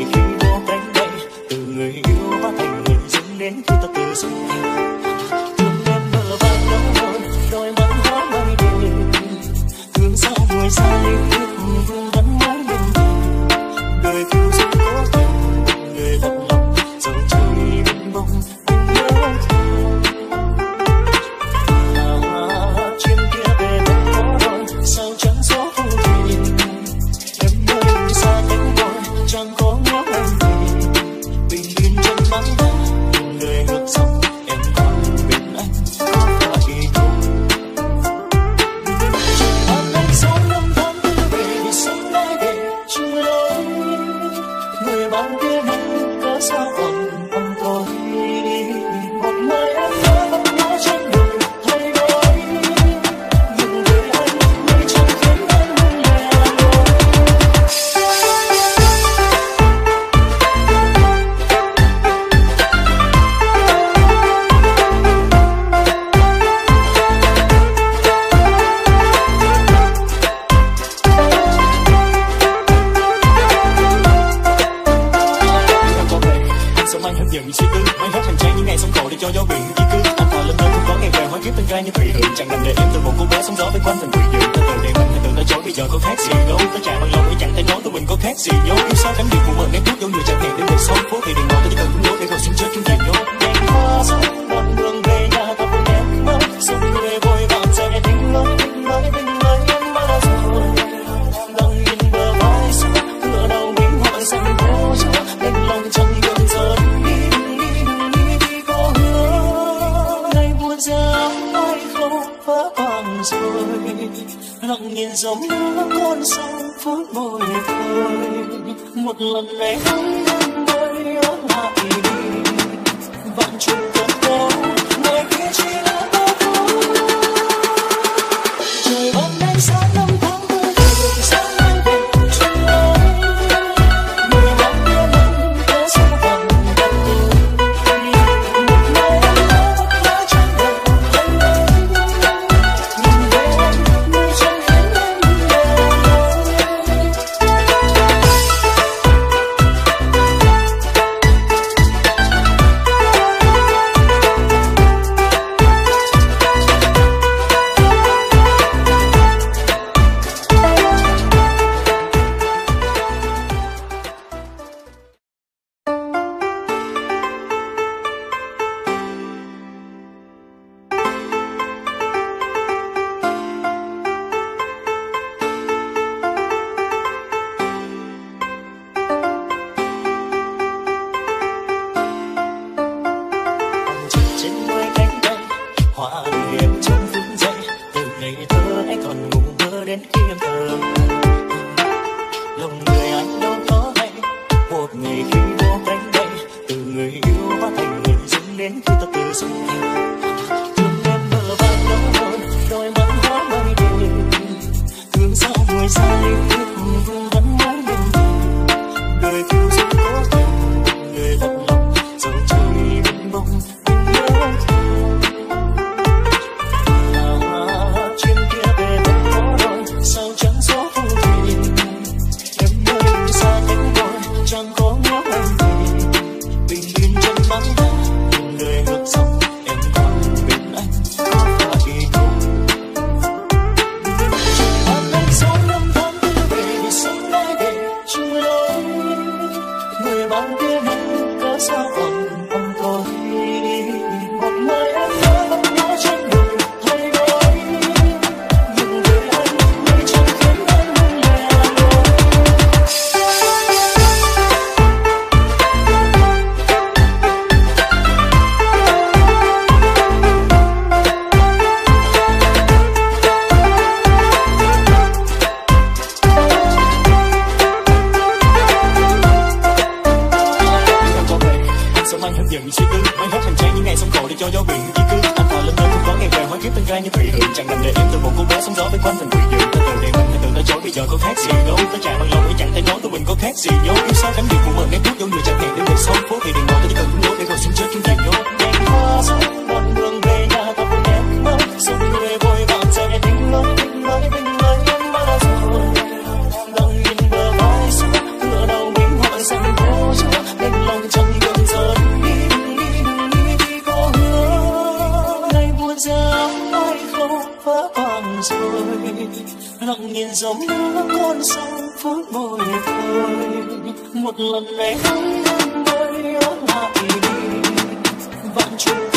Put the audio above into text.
ngày khi vô cánh đây, từ người yêu hóa thành người dưng đến khi ta tự dưng thương em mơ vàng đâu rồi, đôi mắt hóa mây đêm, thương sao người xa liên tiếp vương vấn mãi bên thềm, đời phiêu du cố tình, người thật lòng dẫu trời bên bông anh nhớ thương. Trên kia về vẫn có đôi sao trắng gió thu thủy, em ơi xa cánh đôi chẳng có nhớ anh gì, bình yên trong nắng đêm người ngược dòng em còn bên anh có phải không? Trời anh sống năm tháng tư về sống lại để chung lối, người bạn kia mình có sao còn âm tôi, một mai em nhớ vẫn nhớ trên đường thay đổi, nhưng người anh người chẳng khiến anh lẻ loi. Anh hấp dẫn suy tư mới hết hành trang những ngày sống khổ để cho gió biển di cư, anh thà lên nơi không có ngày về hóa kiếp tên trai như thủy hưởng, chẳng nằm để em từ một cô bé sóng gió bên quanh thành quỷ dữ, ta tự để mình hay tự ta chối bây giờ có khác gì đâu, ta chạy bằng lòng để chẳng thể nói tụi mình có khác gì nhau, yêu sao cánh biệt của mình em thuốc dấu người chẳng hẹn đến một sông phố thì đừng nói ta chỉ cần cũng nhớ để rồi xin chết chung chuyện nhau. Đèn hoa rơi đoạn đường về nhà ta vẫn em mơ, dòng người vội vàng chạy tình ơi em bao rồi, đang nhìn bờ vai xuống ngựa đầu minh họa xanh phố cho bên lòng chẳng gần giờ đi có hứa ngày buồn giá ai không vỡ vàng rồi, lặng nhìn dòng nước con sông phút bồi hồi, một lần này anh đang mới ở lại đi vạn trùng cơn đau ngày kia chỉ là bao vui, trời ban ánh sáng năm tháng tư về sáng anh về chung lối, người bạn kia mình có sao còn gần tôi, một ngày em nhớ trên đời anh ơi, nhìn về anh người chẳng khiến em lẻ loi. Trên đôi cánh tay hoa nguyệt trong phút giây, từ ngày thơ anh còn ngủ mơ đến khi em thơ, lòng người anh đâu có hay, một ngày khi vô cánh đây, từ người yêu hóa thành người dưng đến khi ta tự dưng thương em mơ vàng đâu rồi, đôi mắt hóa mây đêm, thương sao người xa liên tiếp vương vấn mãi bên thềm, đời phiêu du cố tình, người thật lòng dẫu trời bên bông anh nhớ thương. Trên kia về vẫn có đôi sao trắng gió thu thủy, em ơi xa cánh đôi chẳng có nhớ anh gì, bình yên trong nắng đêm người ngược dòng em còn bên anh có phải không? Trời ban ánh sáng năm tháng tư về sống lại để chung lối, người bạn kia mình có sao còn âm tôi, một mai em nhớ vẫn nhớ trên đường thay đổi, nhưng người anh người chẳng khiến anh lẻ loi. Sống anh hấp dẫn suy tư mới hết hành trang những ngày sống khổ để cho gió biển di cư, anh thà lên nơi không có ngày về hóa kiếp tên trai như thủy hưởng, chẳng nằm để em từ một cô bé sóng gió bên quanh thành quỷ dữ, ta tự để mình hay tự ta chối bây giờ có khác gì đâu, ta chạy bằng lòng để chẳng thể nói tụi mình có khác gì nhau, yêu sao cánh biệt của mình em thuốc dấu người chẳng hẹn đến một sông phố thì đừng nói ta chỉ cần cũng nhớ để rồi xin chết chung chuyện nhau. Đèn hoa rơi đoạn đường về nhà ta vẫn em mơ, dòng người vội vàng chạy tình ơi em bao rồi, đang nhìn bờ vai xuống ngựa đầu minh họa xanh phố lặng nhìn dòng nước con sông phút bồi hồi. Một lần này hãy em ơi ở lại đi, vạn chúng